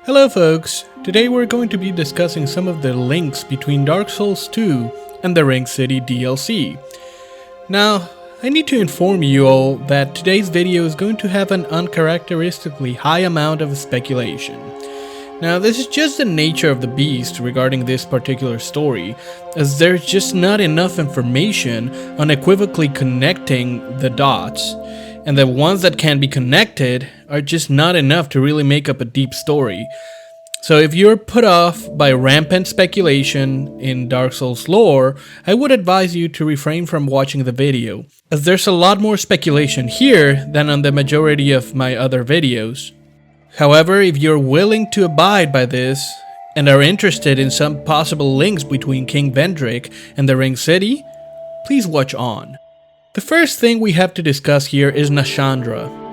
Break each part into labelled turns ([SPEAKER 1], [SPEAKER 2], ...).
[SPEAKER 1] Hello folks, today we're going to be discussing some of the links between Dark Souls 2 and the Ring City DLC. Now, I need to inform you all that today's video is going to have an uncharacteristically high amount of speculation. Now, this is just the nature of the beast regarding this particular story, as there's just not enough information unequivocally connecting the dots, and the ones that can be connected are just not enough to really make up a deep story. So if you're put off by rampant speculation in Dark Souls lore, I would advise you to refrain from watching the video, as there's a lot more speculation here than on the majority of my other videos. However, if you're willing to abide by this, and are interested in some possible links between King Vendrick and the Ring City, please watch on. The first thing we have to discuss here is Nashandra.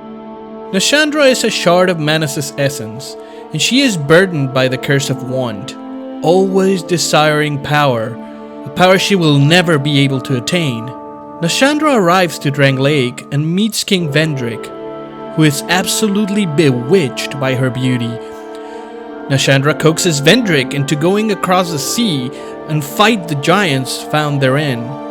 [SPEAKER 1] Nashandra is a shard of Manus' essence, and she is burdened by the curse of want, always desiring power, a power she will never be able to attain. Nashandra arrives to Drang Lake and meets King Vendrick, who is absolutely bewitched by her beauty. Nashandra coaxes Vendrick into going across the sea and fight the giants found therein.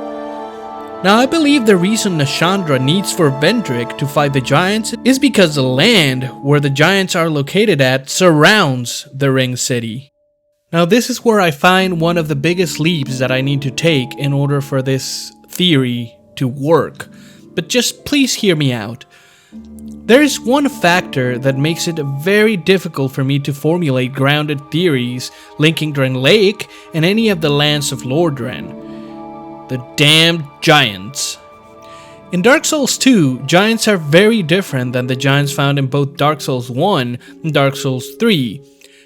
[SPEAKER 1] Now, I believe the reason Nashandra needs for Vendrick to fight the giants is because the land where the giants are located at surrounds the Ring City. Now, this is where I find one of the biggest leaps that I need to take in order for this theory to work. But just please hear me out. There is one factor that makes it very difficult for me to formulate grounded theories linking Drang Lake and any of the lands of Lordran. The damned giants. In Dark Souls 2, giants are very different than the giants found in both Dark Souls 1 and Dark Souls 3.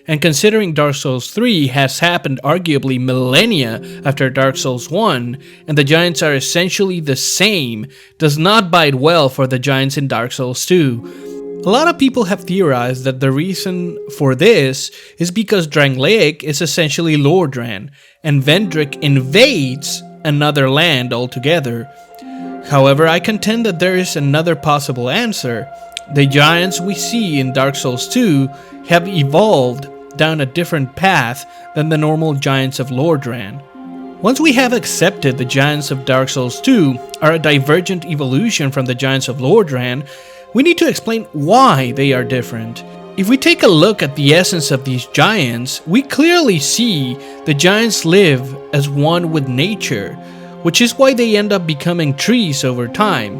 [SPEAKER 1] And considering Dark Souls 3 has happened arguably millennia after Dark Souls 1, and the giants are essentially the same, does not bode well for the giants in Dark Souls 2. A lot of people have theorized that the reason for this is because Drang Lake is essentially Lordran, and Vendrick invades another land altogether. However, I contend that there is another possible answer. The giants we see in Dark Souls 2 have evolved down a different path than the normal giants of Lordran. Once we have accepted the giants of Dark Souls 2 are a divergent evolution from the giants of Lordran, we need to explain why they are different. If we take a look at the essence of these giants, we clearly see the giants live as one with nature, which is why they end up becoming trees over time,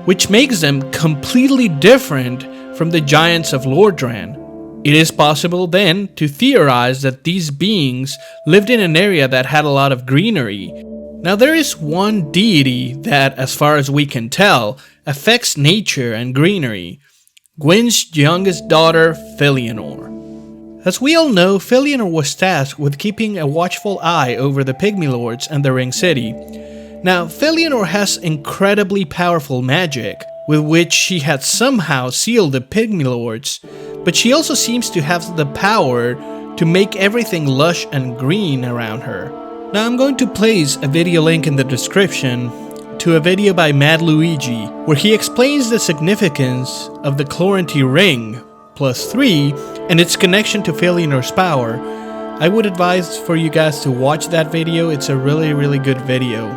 [SPEAKER 1] which makes them completely different from the giants of Lordran. It is possible then to theorize that these beings lived in an area that had a lot of greenery. Now, there is one deity that, as far as we can tell, affects nature and greenery: Gwyn's youngest daughter, Filianor. As we all know, Filianor was tasked with keeping a watchful eye over the Pygmy Lords and the Ring City. Now, Filianor has incredibly powerful magic, with which she had somehow sealed the Pygmy Lords, but she also seems to have the power to make everything lush and green around her. Now, I'm going to place a video link in the description to a video by MadLuigi, where he explains the significance of the Chloranthy Ring +3 and its connection to Filianor's power. I would advise for you guys to watch that video. It's a really good video,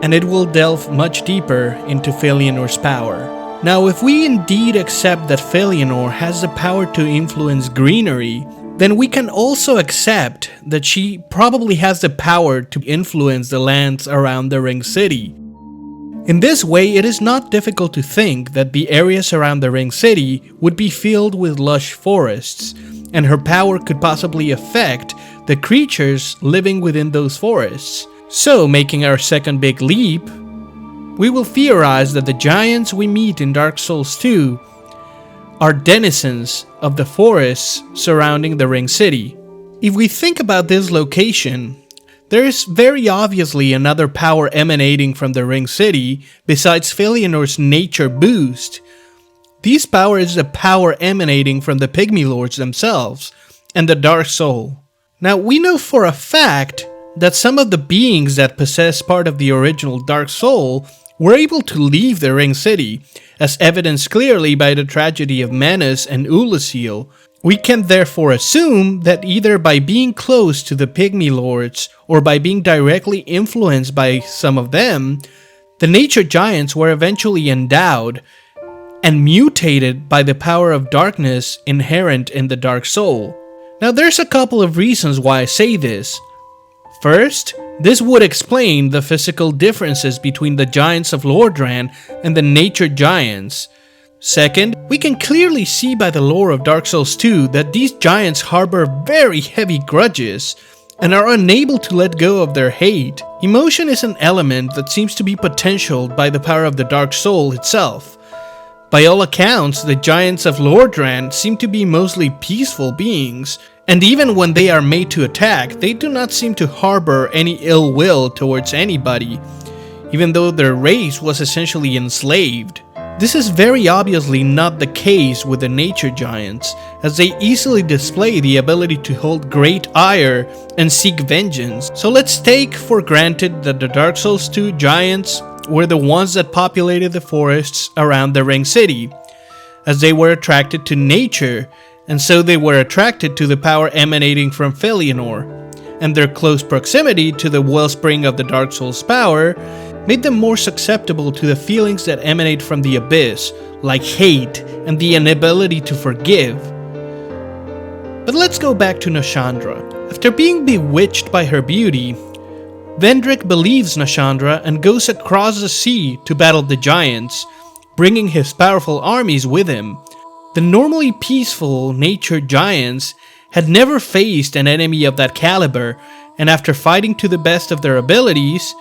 [SPEAKER 1] and it will delve much deeper into Filianor's power. Now, if we indeed accept that Filianor has the power to influence greenery, then we can also accept that she probably has the power to influence the lands around the Ring City. In this way, it is not difficult to think that the areas around the Ring City would be filled with lush forests, and her power could possibly affect the creatures living within those forests. So, making our second big leap, we will theorize that the giants we meet in Dark Souls 2 are denizens of the forests surrounding the Ring City. If we think about this location, there is very obviously another power emanating from the Ring City besides Filianor's nature boost. This power is the power emanating from the Pygmy Lords themselves and the Dark Soul. Now, we know for a fact that some of the beings that possess part of the original Dark Soul were able to leave the Ring City, as evidenced clearly by the tragedy of Manus and Ulasil, We can therefore assume that either by being close to the Pygmy Lords or by being directly influenced by some of them, the nature giants were eventually endowed and mutated by the power of darkness inherent in the Dark Soul. Now there's a couple of reasons why I say this. First, this would explain the physical differences between the giants of Lordran and the nature giants. Second, we can clearly see by the lore of Dark Souls 2 that these giants harbor very heavy grudges and are unable to let go of their hate. Emotion is an element that seems to be potentialed by the power of the Dark Soul itself. By all accounts, the giants of Lordran seem to be mostly peaceful beings, and even when they are made to attack, they do not seem to harbor any ill will towards anybody, even though their race was essentially enslaved. This is very obviously not the case with the nature giants, as they easily display the ability to hold great ire and seek vengeance. So let's take for granted that the Dark Souls 2 giants were the ones that populated the forests around the Ring City, as they were attracted to nature, and so they were attracted to the power emanating from Filianor, and their close proximity to the wellspring of the Dark Souls power made them more susceptible to the feelings that emanate from the abyss, like hate and the inability to forgive. But let's go back to Nashandra. After being bewitched by her beauty, Vendrick believes Nashandra and goes across the sea to battle the giants, bringing his powerful armies with him. The normally peaceful nature giants had never faced an enemy of that caliber, and after fighting to the best of their abilities,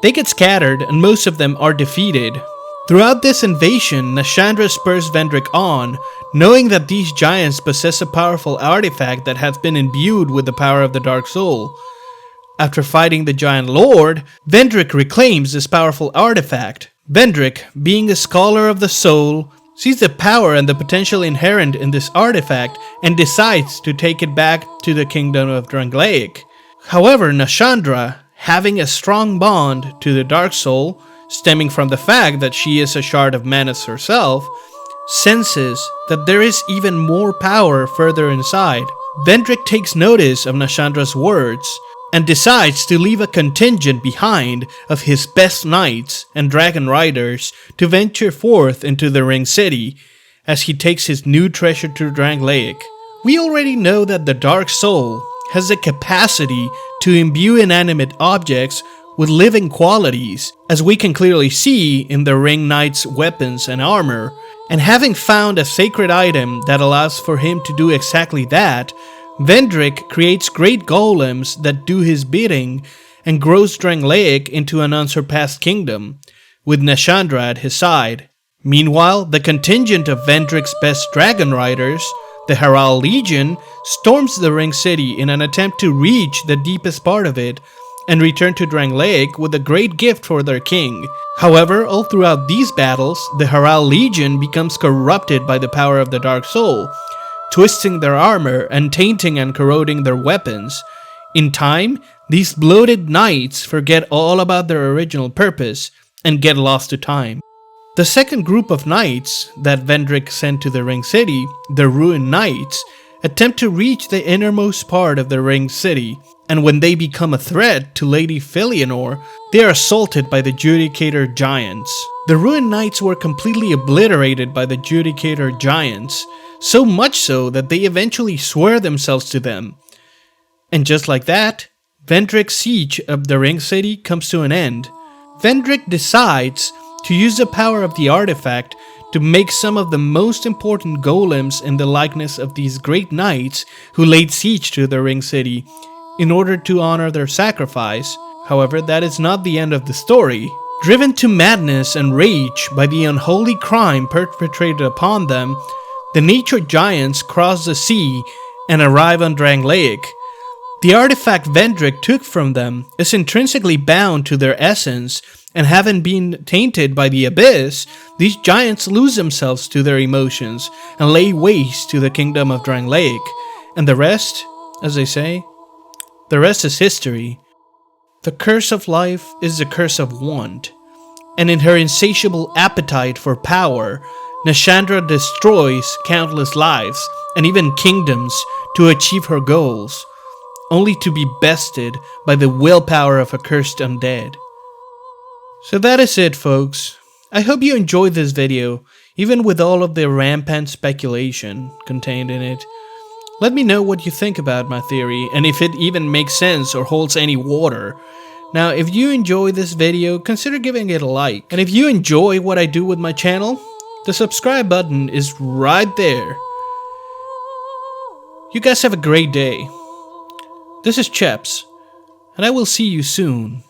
[SPEAKER 1] they get scattered and most of them are defeated. Throughout this invasion, Nashandra spurs Vendrick on, knowing that these giants possess a powerful artifact that has been imbued with the power of the Dark Soul. After fighting the giant lord, Vendrick reclaims this powerful artifact. Vendrick, being a scholar of the soul, sees the power and the potential inherent in this artifact and decides to take it back to the kingdom of Drangleic. However, Nashandra, having a strong bond to the Dark Soul, stemming from the fact that she is a shard of Manus herself, senses that there is even more power further inside. Vendrick takes notice of Nashandra's words and decides to leave a contingent behind of his best knights and dragon riders to venture forth into the Ring City as he takes his new treasure to Drangleic. We already know that the Dark Soul has the capacity to imbue inanimate objects with living qualities, as we can clearly see in the Ring Knight's weapons and armor, and having found a sacred item that allows for him to do exactly that, Vendrick creates great golems that do his bidding and grows Drangleic into an unsurpassed kingdom, with Nashandra at his side. Meanwhile, the contingent of Vendrick's best dragon riders, the Harald Legion, storms the Ring City in an attempt to reach the deepest part of it and return to Drangleic with a great gift for their king. However, all throughout these battles, the Harald Legion becomes corrupted by the power of the Dark Soul, twisting their armor and tainting and corroding their weapons. In time, these bloated knights forget all about their original purpose and get lost to time. The second group of knights that Vendrick sent to the Ring City, the Ruined Knights, attempt to reach the innermost part of the Ring City, and when they become a threat to Lady Filianor, they are assaulted by the Judicator Giants. The Ruined Knights were completely obliterated by the Judicator Giants, so much so that they eventually swear themselves to them. And just like that, Vendrick's siege of the Ring City comes to an end. Vendrick decides to use the power of the artifact to make some of the most important golems in the likeness of these great knights who laid siege to the Ring City in order to honor their sacrifice. However, that is not the end of the story. Driven to madness and rage by the unholy crime perpetrated upon them, the nature giants cross the sea and arrive on Drangleic. The artifact Vendrick took from them is intrinsically bound to their essence, and having been tainted by the abyss, these giants lose themselves to their emotions and lay waste to the kingdom of Drangleic. And the rest, as they say, the rest is history. The curse of life is the curse of want, and in her insatiable appetite for power, Nashandra destroys countless lives and even kingdoms to achieve her goals, only to be bested by the willpower of a cursed undead. So that is it, folks. I hope you enjoyed this video, even with all of the rampant speculation contained in it. Let me know what you think about my theory, and if it even makes sense or holds any water. Now, if you enjoy this video, consider giving it a like. And if you enjoy what I do with my channel, the subscribe button is right there. You guys have a great day. This is Cheps, and I will see you soon.